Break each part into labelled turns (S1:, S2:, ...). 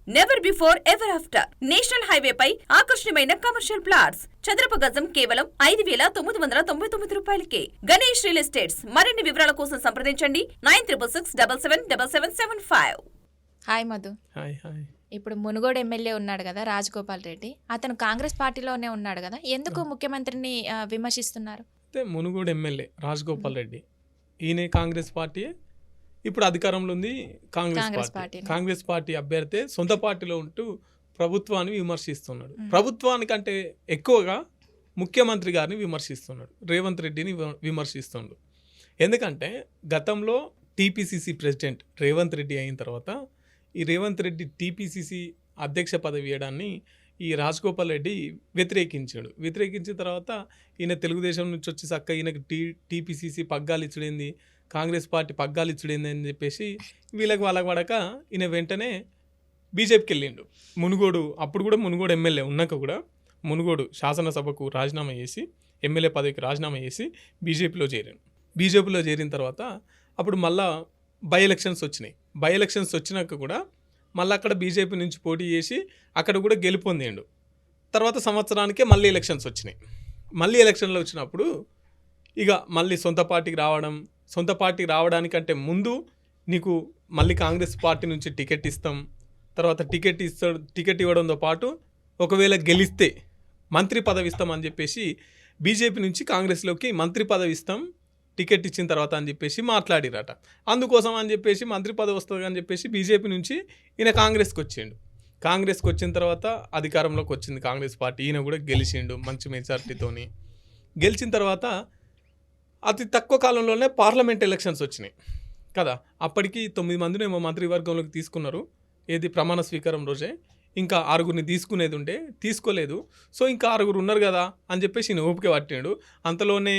S1: Never before ever after national highway పై ఆకర్షణీయమైన commercial plots చదరపు గజం కేవలం 5,999 రూపాయలకే. Ganesh real estates. మరిన్ని వివరాల కోసం సంప్రదించండి 9366777775.
S2: హాయ్ మధు.
S3: Hi hi.
S2: ఇప్పుడు మునుగోడు ఎమ్మెల్యే ఉన్నాడు కదా రాజగోపాల్ రెడ్డి, అతను కాంగ్రెస్ పార్టీలోనే ఉన్నాడు కదా, ఎందుకు ముఖ్యమంత్రిని విమర్శిస్తున్నారు?
S3: అయితే మునుగోడు ఎమ్మెల్యే రాజగోపాల్ రెడ్డి ఈయన కాంగ్రెస్ పార్టీ, ఇప్పుడు అధికారంలో ఉంది కాంగ్రెస్ పార్టీ. కాంగ్రెస్ పార్టీ అభ్యర్థి సొంత పార్టీలో ఉంటూ ప్రభుత్వాన్ని విమర్శిస్తున్నాడు. ప్రభుత్వానికంటే ఎక్కువగా ముఖ్యమంత్రి గారిని విమర్శిస్తున్నాడు, రేవంత్ రెడ్డిని విమర్శిస్తున్నాడు. ఎందుకంటే గతంలో టీపీసీసీ ప్రెసిడెంట్ రేవంత్ రెడ్డి అయిన తర్వాత ఈ రేవంత్ రెడ్డి టీపీసీసీ అధ్యక్ష పదవి ఇవ్వడాన్ని ఈ రాజగోపాల్ రెడ్డి వ్యతిరేకించిన తర్వాత ఈయన తెలుగుదేశం నుంచి వచ్చి చక్క ఈయనకి టీపీసీసీ పగ్గాలు ఇచ్చుడేంది, కాంగ్రెస్ పార్టీ పగ్గాలు ఇచ్చుడేంది అని చెప్పేసి వాళ్ళకి పడక ఈయన వెంటనే బీజేపీకి వెళ్ళిండు. అప్పుడు కూడా మునుగోడు ఎమ్మెల్యే ఉన్నాక కూడా మునుగోడు శాసనసభకు రాజీనామా చేసి ఎమ్మెల్యే పదవికి రాజీనామా చేసి బీజేపీలో చేరిన తర్వాత అప్పుడు మళ్ళా బై ఎలక్షన్స్ వచ్చినాక కూడా మళ్ళీ అక్కడ బీజేపీ నుంచి పోటీ చేసి అక్కడ కూడా గెలుపొందిండు. తర్వాత సంవత్సరానికే మళ్ళీ ఎలక్షన్స్ వచ్చినాయి. ఎలక్షన్లు వచ్చినప్పుడు ఇక మళ్ళీ సొంత పార్టీకి రావడానికంటే ముందు నీకు మళ్ళీ కాంగ్రెస్ పార్టీ నుంచి టికెట్ ఇస్తాం, తర్వాత టికెట్ ఇవ్వడంతో పాటు ఒకవేళ గెలిస్తే మంత్రి పదవి ఇస్తామని చెప్పేసి బీజేపీ నుంచి కాంగ్రెస్లోకి మంత్రి పదవి ఇస్తాం టికెట్ ఇచ్చిన తర్వాత అని చెప్పేసి మాట్లాడిరట. అందుకోసం అని చెప్పేసి మంత్రి పదవి వస్తుంది అని చెప్పేసి బీజేపీ నుంచి ఈయన కాంగ్రెస్కి వచ్చిన తర్వాత అధికారంలోకి వచ్చింది కాంగ్రెస్ పార్టీ. ఈయన కూడా గెలిచిండు మంచి మెజార్టీతోని. గెలిచిన తర్వాత అతి తక్కువ కాలంలోనే పార్లమెంట్ ఎలక్షన్స్ వచ్చినాయి కదా. అప్పటికి 9 మందిని ఏమో మంత్రివర్గంలోకి తీసుకున్నారు, ఏది ప్రమాణ స్వీకారం రోజే. ఇంకా 6గురిని తీసుకునేది ఉంటే తీసుకోలేదు. సో ఇంకా 6గురు ఉన్నారు కదా అని చెప్పేసి ఈయన ఓపిక పట్టిండు. అంతలోనే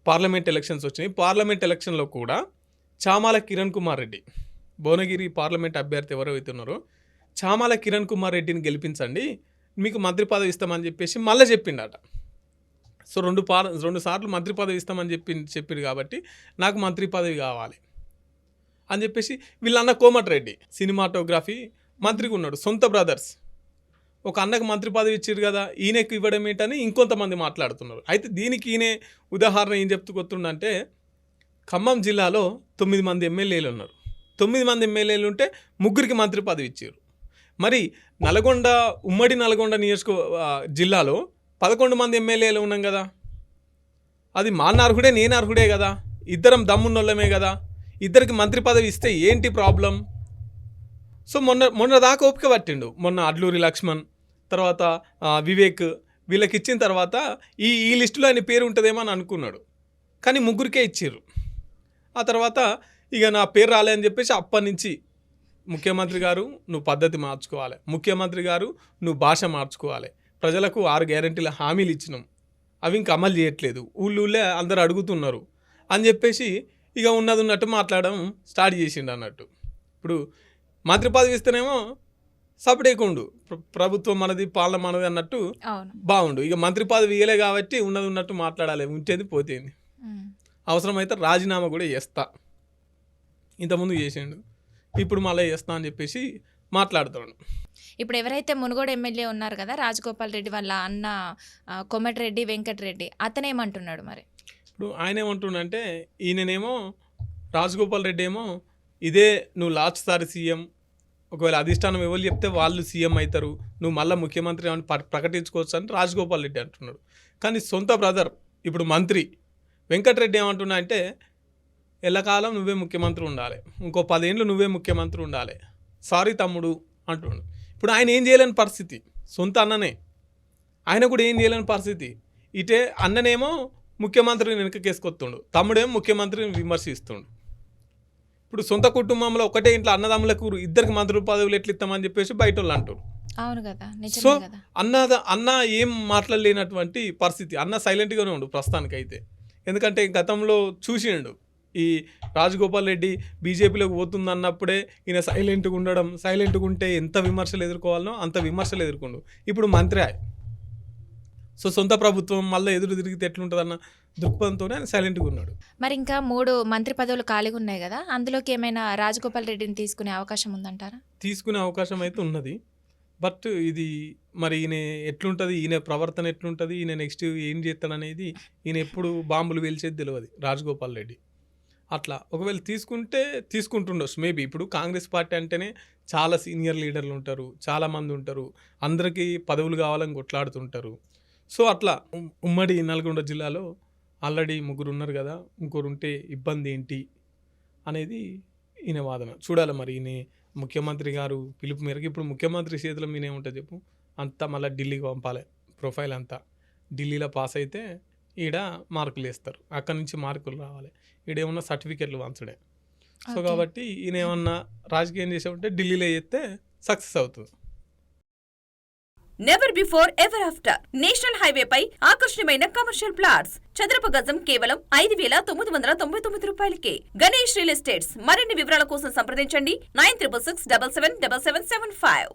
S3: పార్లమెంట్ ఎలక్షన్స్ వచ్చినాయి. పార్లమెంట్ ఎలక్షన్లో కూడా చామాల కిరణ్ కుమార్ రెడ్డి, భువనగిరి పార్లమెంట్ అభ్యర్థి ఎవరైతే ఉన్నారో చామాల కిరణ్ కుమార్ రెడ్డిని గెలిపించండి, మీకు మంత్రి పదవి ఇస్తామని చెప్పేసి మళ్ళీ చెప్పిండట. సో 2 సార్లు మంత్రి పదవి ఇస్తామని చెప్పిండు కాబట్టి నాకు మంత్రి పదవి కావాలి అని చెప్పేసి వీళ్ళన్న కోమటిరెడ్డి సినిమాటోగ్రఫీ మంత్రిగా ఉన్నాడు, సొంత బ్రదర్స్. ఒక అన్నకు మంత్రి పదవి ఇచ్చారు కదా, ఈయనకు ఇవ్వడం ఏంటని ఇంకొంతమంది మాట్లాడుతున్నారు. అయితే దీనికి ఈయనే ఉదాహరణ ఏం చెప్తుందంటే ఖమ్మం జిల్లాలో 9 మంది ఎమ్మెల్యేలు ఉన్నారు. 9 మంది ఎమ్మెల్యేలు ఉంటే 3కి మంత్రి పదవి ఇచ్చారు. మరి ఉమ్మడి నల్గొండ జిల్లాలో 11 మంది ఎమ్మెల్యేలు ఉన్నాం కదా, అది మా అర్హుడే నేను అర్హుడే కదా, ఇద్దరం దమ్మున్నోళ్ళమే కదా, ఇద్దరికి మంత్రి పదవి ఇస్తే ఏంటి ప్రాబ్లం? సో మొన్న దాకా ఓపిక పట్టిండు. మొన్న అడ్లూరి లక్ష్మణ్, తర్వాత వివేక్, వీళ్ళకి ఇచ్చిన తర్వాత ఈ లిస్టులో ఆయన పేరు ఉంటుందేమో అని అనుకున్నాడు. కానీ 3కే ఇచ్చారు. ఆ తర్వాత ఇక నా పేరు రాలేదని చెప్పేసి అప్పటి నుంచి ముఖ్యమంత్రి గారు నువ్వు పద్ధతి మార్చుకోవాలి, ముఖ్యమంత్రి గారు నువ్వు భాష మార్చుకోవాలి, ప్రజలకు 6 గ్యారెంటీల హామీలు ఇచ్చినాం, అవి ఇంకా అమలు చేయట్లేదు, ఊళ్ళే అందరు అడుగుతున్నారు అని చెప్పేసి ఇక ఉన్నట్టు మాట్లాడడం స్టార్ట్ చేసిండు అన్నట్టు. ఇప్పుడు మంత్రి పదవి ఇస్తేనేమో సపడేకుండు, ప్రభుత్వం మనది పాలన మనది అన్నట్టు బాగుండు. ఇక మంత్రి పదవి ఇవ్వలే కాబట్టి ఉన్నట్టు మాట్లాడాలి, ఉంచేది పోతేంది, అవసరమైతే రాజీనామా కూడా చేస్తా, ఇంతకుముందు చేసిండు, ఇప్పుడు మళ్ళీ చేస్తా అని చెప్పేసి మాట్లాడుతాడు.
S2: ఇప్పుడు ఎవరైతే మునుగోడు ఎమ్మెల్యే ఉన్నారు కదా రాజగోపాల్ రెడ్డి వాళ్ళ అన్న కోమటిరెడ్డి వెంకటరెడ్డి, అతనేమంటున్నాడు మరి?
S3: ఇప్పుడు ఆయన ఏమంటున్నాడంటే ఈయననేమో రాజగోపాల్ రెడ్డి ఏమో ఇదే నువ్వు లాస్ట్ సారి సీఎం, ఒకవేళ అధిష్టానం ఎవరు చెప్తే వాళ్ళు సీఎం అవుతారు, నువ్వు మళ్ళీ ముఖ్యమంత్రి అని ప్రకటించుకోవచ్చు అని రాజగోపాల్ రెడ్డి అంటున్నాడు. కానీ సొంత బ్రదర్ ఇప్పుడు మంత్రి వెంకటరెడ్డి ఏమంటున్నా అంటే ఎల్లకాలం నువ్వే ముఖ్యమంత్రి ఉండాలి, ఇంకో 10 ఏళ్ళు నువ్వే ముఖ్యమంత్రి ఉండాలి, సారీ తమ్ముడు అంటున్నాడు. ఇప్పుడు ఆయన ఏం చేయలేని పరిస్థితి, సొంత అన్ననే, ఆయన కూడా ఏం చేయలేని పరిస్థితి. ఇటే అన్ననేమో ముఖ్యమంత్రిని వెనకకేసుకొస్తుండు, తమ్ముడేమో ముఖ్యమంత్రిని విమర్శిస్తుండు. ఇప్పుడు సొంత కుటుంబంలో ఒకటే ఇంట్లో అన్నదమ్ములకు 2కి మంత్రుల పదవులు ఎట్లా ఇస్తామని చెప్పేసి బయట వాళ్ళు అంటారు.
S2: అవును కదా.
S3: సో అన్న ఏం మాట్లాడలేనటువంటి పరిస్థితి. అన్న సైలెంట్గానే ఉండు ప్రస్తుతానికైతే. ఎందుకంటే గతంలో చూసిండు ఈ రాజగోపాల్ రెడ్డి బీజేపీలోకి పోతుంది అన్నప్పుడే ఈయన సైలెంట్గా ఉంటే ఎంత విమర్శలు ఎదుర్కోవాలనో అంత విమర్శలు ఎదుర్కొండు. ఇప్పుడు మంత్రి సో సొంత ప్రభుత్వం మళ్ళీ ఎదురు తిరిగితే ఎట్లుంటుందన్న దృక్పథంతోనే ఆయన సైలెంట్గా ఉన్నాడు.
S2: మరి ఇంకా 3 మంత్రి పదవులు ఖాళీగా ఉన్నాయి కదా, అందులోకి ఏమైనా రాజగోపాల్ రెడ్డిని తీసుకునే అవకాశం ఉందంటారా?
S3: తీసుకునే అవకాశం అయితే ఉన్నది. బట్ ఇది మరి ఈయన ఎట్లుంటుంది, ఈయన ప్రవర్తన ఎట్లుంటుంది, ఈయన నెక్స్ట్ ఏం చేస్తాడు అనేది, ఈయన ఎప్పుడు బాంబులు వేల్చేది తెలియదు రాజగోపాల్ రెడ్డి. అట్లా ఒకవేళ తీసుకుంటుండొచ్చు మేబీ. ఇప్పుడు కాంగ్రెస్ పార్టీ అంటేనే చాలా సీనియర్ లీడర్లు ఉంటారు, చాలామంది ఉంటారు, అందరికీ పదవులు కావాలని కొట్లాడుతుంటారు. సో అట్లా ఉమ్మడి నల్గొండ జిల్లాలో ఆల్రెడీ 3 ఉన్నారు కదా, ఇంకోరు ఉంటే ఇబ్బంది ఏంటి అనేది ఈయన వాదన. చూడాలి మరి ఈయన ముఖ్యమంత్రి గారు పిలుపు మేరకు. ఇప్పుడు ముఖ్యమంత్రి చేతిలో మీద ఏముంటుంది చెప్పు, అంతా మళ్ళీ ఢిల్లీకి పంపాలి, ప్రొఫైల్ అంతా ఢిల్లీలో పాస్ అయితే ఈడ మార్కులు వేస్తారు, అక్కడి నుంచి మార్కులు రావాలి, ఈడేమన్నా సర్టిఫికెట్లు వంచడే. సో కాబట్టి ఈయన ఏమన్నా రాజకీయం చేసామంటే ఢిల్లీలో చేస్తే సక్సెస్ అవుతుంది.
S1: Never before ever after national హైవేపై ఆకర్షణీయమైన కమర్షియల్ ప్లాట్స్. చదరపు గజం కేవలం 5,999 రూపాయలకే. Ganesh real estates. మరిన్ని వివరాల కోసం సంప్రదించండి 9366777775.